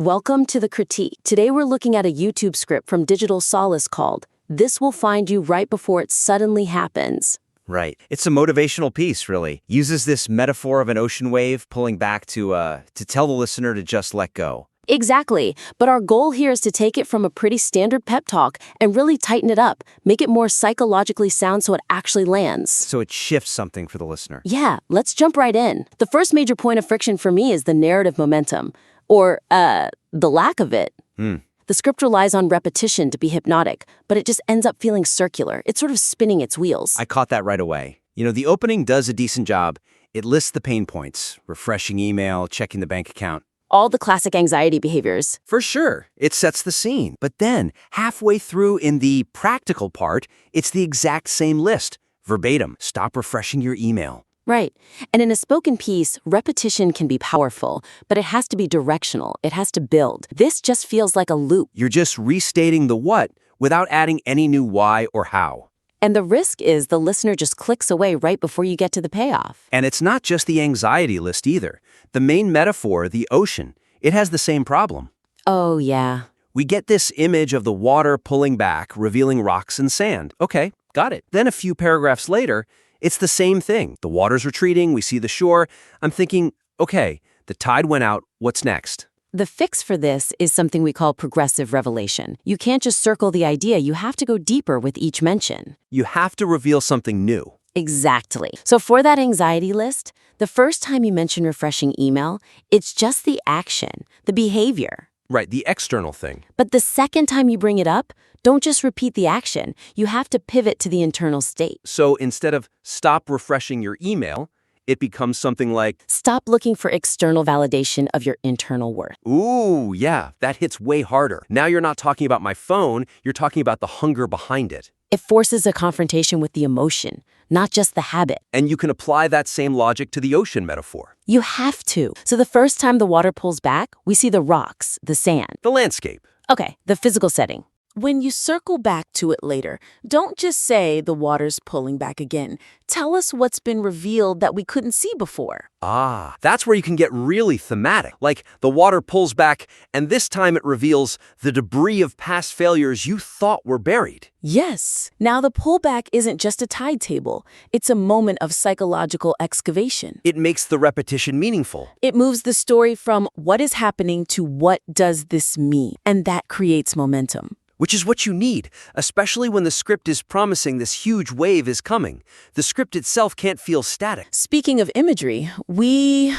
Welcome to the critique. Today we're looking at a YouTube script from Digital Solace called "This Will Find You Right Before It Suddenly Happens." Right. It's a motivational piece, really. Uses this metaphor of an ocean wave pulling back to tell the listener to just let go. Exactly, but our goal here is to take it from a pretty standard pep talk and really tighten it up, make it more psychologically sound so it actually lands. So it shifts something for the listener. Yeah, let's jump right in. The first major point of friction for me is the narrative momentum, or the lack of it. The script relies on repetition to be hypnotic, but it just ends up feeling circular. It's sort of spinning its wheels. I caught that right away. The opening does a decent job. It lists the pain points, refreshing email, checking the bank account. All the classic anxiety behaviors. For sure, it sets the scene. But then, halfway through in the practical part, it's the exact same list. Verbatim, stop refreshing your email. Right. And in a spoken piece, repetition can be powerful, but it has to be directional. It has to build. This just feels like a loop. You're just restating the what without adding any new why or how. And the risk is the listener just clicks away right before you get to the payoff. And it's not just the anxiety list either. The main metaphor, the ocean, it has the same problem. Oh, yeah. We get this image of the water pulling back, revealing rocks and sand. Okay, got it. Then a few paragraphs later, it's the same thing. The water's retreating, we see the shore. I'm thinking, okay, the tide went out, what's next? The fix for this is something we call progressive revelation. You can't just circle the idea, you have to go deeper with each mention. You have to reveal something new. Exactly. So for that anxiety list, the first time you mention refreshing email, it's just the action, the behavior. Right, the external thing. But the second time you bring it up, don't just repeat the action. You have to pivot to the internal state. So instead of stop refreshing your email, it becomes something like, stop looking for external validation of your internal worth. ooh, yeah, that hits way harder. Now you're not talking about my phone, you're talking about the hunger behind it. It forces a confrontation with the emotion, not just the habit. And you can apply that same logic to the ocean metaphor. You have to. So the first time the water pulls back, we see the rocks, the sand. The landscape. Okay, the physical setting. When you circle back to it later, don't just say the water's pulling back again. Tell us what's been revealed that we couldn't see before. Ah, that's where you can get really thematic. Like the water pulls back, and this time it reveals the debris of past failures you thought were buried. Yes. Now the pullback isn't just a tide table. It's a moment of psychological excavation. It makes the repetition meaningful. It moves the story from what is happening to what does this mean, and that creates momentum. Which is what you need, especially when the script is promising this huge wave is coming. The script itself can't feel static. Speaking of imagery, we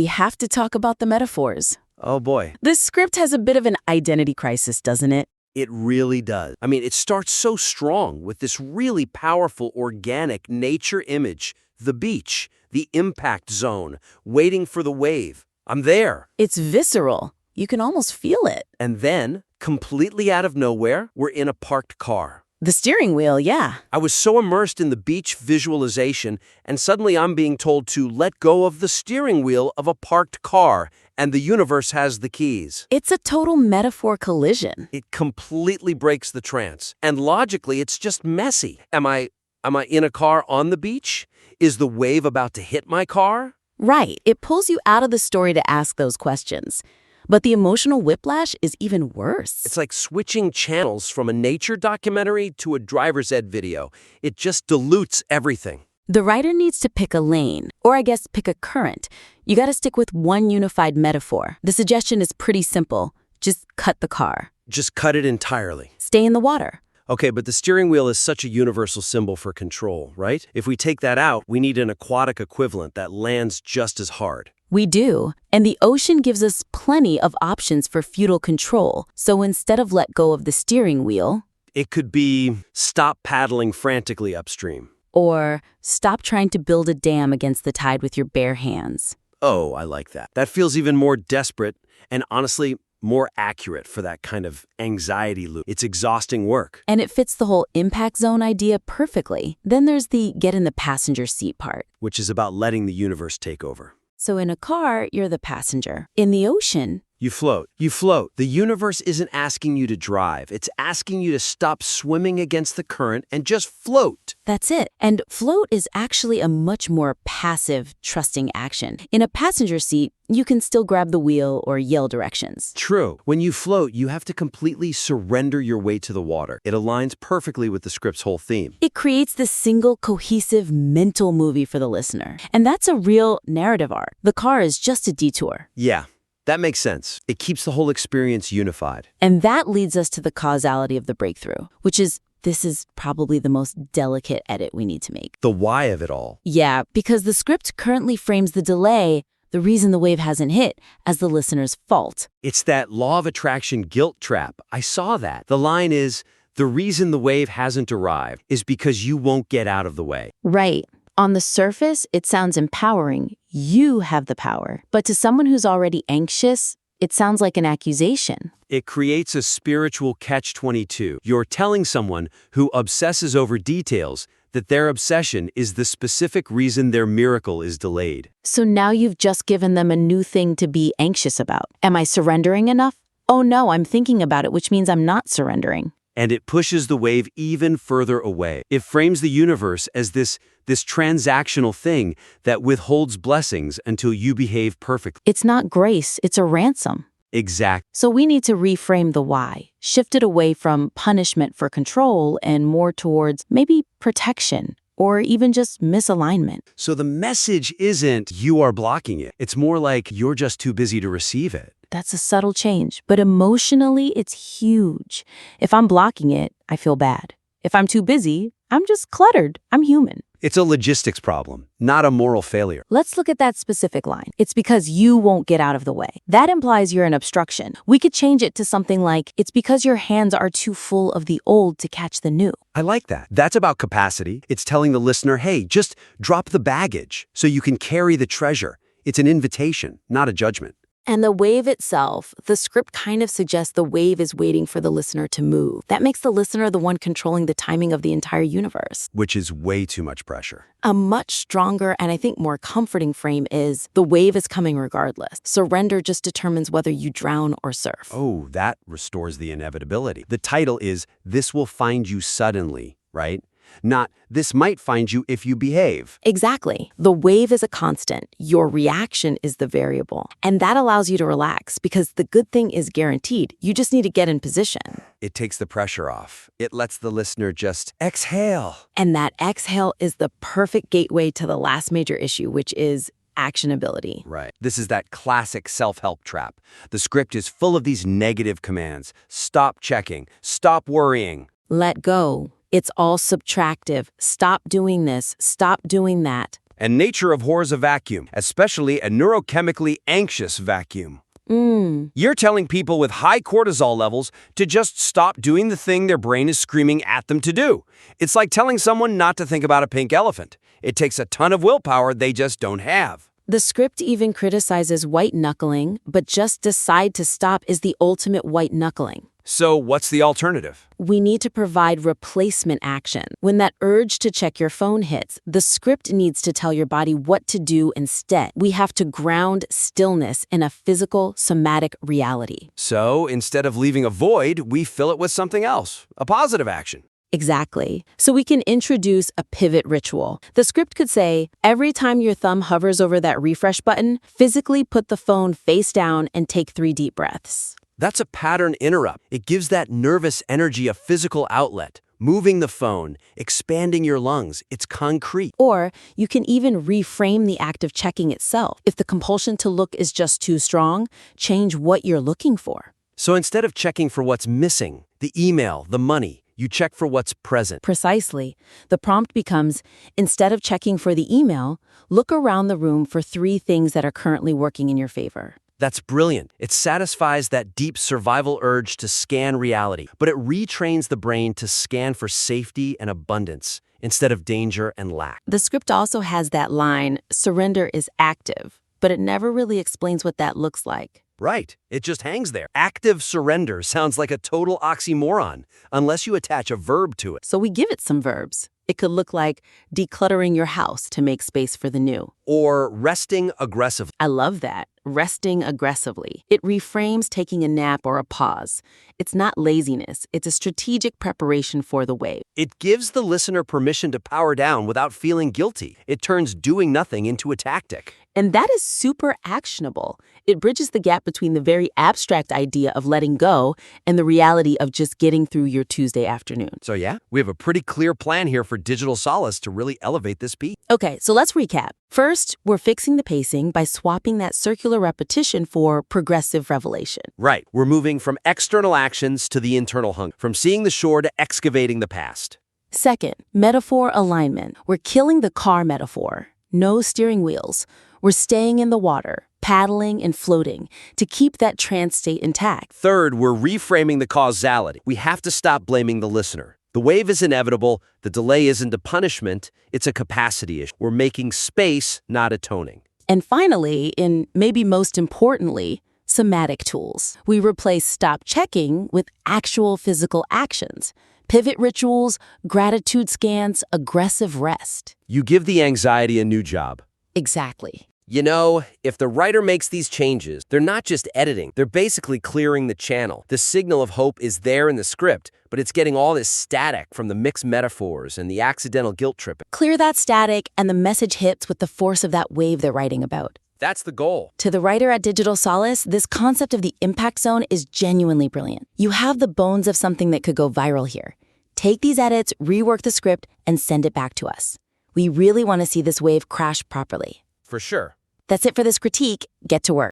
have to talk about the metaphors. Oh boy. This script has a bit of an identity crisis, doesn't it? It really does. I mean, it starts so strong with this really powerful organic nature image. The beach, the impact zone, waiting for the wave. I'm there. It's visceral. You can almost feel it. And then, completely out of nowhere, we're in a parked car. The steering wheel, yeah. I was so immersed in the beach visualization, and suddenly I'm being told to let go of the steering wheel of a parked car, and the universe has the keys. It's a total metaphor collision. It completely breaks the trance. And logically, it's just messy. Am I in a car on the beach? Is the wave about to hit my car? Right. It pulls you out of the story to ask those questions. But the emotional whiplash is even worse. It's like switching channels from a nature documentary to a driver's ed video. It just dilutes everything. The writer needs to pick a lane, or I guess pick a current. You gotta stick with one unified metaphor. The suggestion is pretty simple. Just cut the car. Just cut it entirely. Stay in the water. Okay, but the steering wheel is such a universal symbol for control, right? If we take that out, we need an aquatic equivalent that lands just as hard. We do, and the ocean gives us plenty of options for feudal control. So instead of let go of the steering wheel, it could be stop paddling frantically upstream. Or stop trying to build a dam against the tide with your bare hands. Oh, I like that. That feels even more desperate and honestly more accurate for that kind of anxiety loop. It's exhausting work. And it fits the whole impact zone idea perfectly. Then there's the get in the passenger seat part, which is about letting the universe take over. So in a car, you're the passenger. In the ocean, You float. You float. The universe isn't asking you to drive. It's asking you to stop swimming against the current and just float. That's it. And float is actually a much more passive, trusting action. In a passenger seat, you can still grab the wheel or yell directions. True. When you float, you have to completely surrender your weight to the water. It aligns perfectly with the script's whole theme. It creates this single, cohesive mental movie for the listener. And that's a real narrative arc. The car is just a detour. Yeah. That makes sense. It keeps the whole experience unified. And that leads us to the causality of the breakthrough, which is this is probably the most delicate edit we need to make. The why of it all. Yeah, because the script currently frames the delay, the reason the wave hasn't hit, as the listener's fault. It's that law of attraction guilt trap. I saw that. The line is, the reason the wave hasn't arrived is because you won't get out of the way. Right. On the surface, it sounds empowering. You have the power. But to someone who's already anxious, it sounds like an accusation. It creates a spiritual catch-22. You're telling someone who obsesses over details that their obsession is the specific reason their miracle is delayed. So now you've just given them a new thing to be anxious about. Am I surrendering enough? Oh no, I'm thinking about it, which means I'm not surrendering. And it pushes the wave even further away. It frames the universe as this transactional thing that withholds blessings until you behave perfectly. It's not grace, it's a ransom. Exact. So we need to reframe the why, shift it away from punishment for control and more towards maybe protection or even just misalignment. So the message isn't you are blocking it. It's more like you're just too busy to receive it. That's a subtle change, but emotionally, it's huge. If I'm blocking it, I feel bad. If I'm too busy, I'm just cluttered. I'm human. It's a logistics problem, not a moral failure. Let's look at that specific line. It's because you won't get out of the way. That implies you're an obstruction. We could change it to something like, it's because your hands are too full of the old to catch the new. I like that. That's about capacity. It's telling the listener, hey, just drop the baggage so you can carry the treasure. It's an invitation, not a judgment. And the wave itself, the script kind of suggests the wave is waiting for the listener to move. That makes the listener the one controlling the timing of the entire universe. Which is way too much pressure. A much stronger and I think more comforting frame is the wave is coming regardless. Surrender just determines whether you drown or surf. Oh, that restores the inevitability. The title is, This Will Find You Suddenly, right? Not, this might find you if you behave. Exactly. The wave is a constant. Your reaction is the variable. And that allows you to relax because the good thing is guaranteed. You just need to get in position. It takes the pressure off. It lets the listener just exhale. And that exhale is the perfect gateway to the last major issue, which is actionability. Right. This is that classic self-help trap. The script is full of these negative commands. Stop checking. Stop worrying. Let go. It's all subtractive. Stop doing this. Stop doing that. And nature abhors a vacuum, especially a neurochemically anxious vacuum. You're telling people with high cortisol levels to just stop doing the thing their brain is screaming at them to do. It's like telling someone not to think about a pink elephant. It takes a ton of willpower they just don't have. The script even criticizes white knuckling, but just decide to stop is the ultimate white knuckling. So what's the alternative? We need to provide replacement action. When that urge to check your phone hits, the script needs to tell your body what to do instead. We have to ground stillness in a physical, somatic reality. So instead of leaving a void, we fill it with something else, a positive action. Exactly. So we can introduce a pivot ritual. The script could say, every time your thumb hovers over that refresh button, physically put the phone face down and take 3 deep breaths. That's a pattern interrupt. It gives that nervous energy a physical outlet. Moving the phone, expanding your lungs, it's concrete. Or you can even reframe the act of checking itself. If the compulsion to look is just too strong, change what you're looking for. So instead of checking for what's missing, the email, the money, you check for what's present. Precisely. The prompt becomes, instead of checking for the email, look around the room for 3 things that are currently working in your favor. That's brilliant. It satisfies that deep survival urge to scan reality, but it retrains the brain to scan for safety and abundance instead of danger and lack. The script also has that line, surrender is active, but it never really explains what that looks like. Right. It just hangs there. Active surrender sounds like a total oxymoron, unless you attach a verb to it. So we give it some verbs. It could look like decluttering your house to make space for the new. Or resting aggressively. I love that. Resting aggressively. It reframes taking a nap or a pause. It's not laziness. It's a strategic preparation for the wave. It gives the listener permission to power down without feeling guilty. It turns doing nothing into a tactic. And that is super actionable. It bridges the gap between the very abstract idea of letting go and the reality of just getting through your Tuesday afternoon. So yeah, we have a pretty clear plan here for digital solace to really elevate this beat. Okay, so let's recap. First, we're fixing the pacing by swapping that circular repetition for progressive revelation. Right, we're moving from external actions to the internal hunger, from seeing the shore to excavating the past. Second, metaphor alignment. We're killing the car metaphor. No steering wheels. We're staying in the water, paddling and floating to keep that trance state intact. Third, we're reframing the causality. We have to stop blaming the listener. The wave is inevitable. The delay isn't a punishment. It's a capacity issue. We're making space, not atoning. And finally, and maybe most importantly, somatic tools. We replace stop checking with actual physical actions. Pivot rituals, gratitude scans, aggressive rest. You give the anxiety a new job. Exactly. You know, if the writer makes these changes, they're not just editing, they're basically clearing the channel. The signal of hope is there in the script, but it's getting all this static from the mixed metaphors and the accidental guilt tripping. Clear that static and the message hits with the force of that wave they're writing about. That's the goal. To the writer at Digital Solace, this concept of the impact zone is genuinely brilliant. You have the bones of something that could go viral here. Take these edits, rework the script, and send it back to us. We really want to see this wave crash properly. For sure. That's it for this critique. Get to work.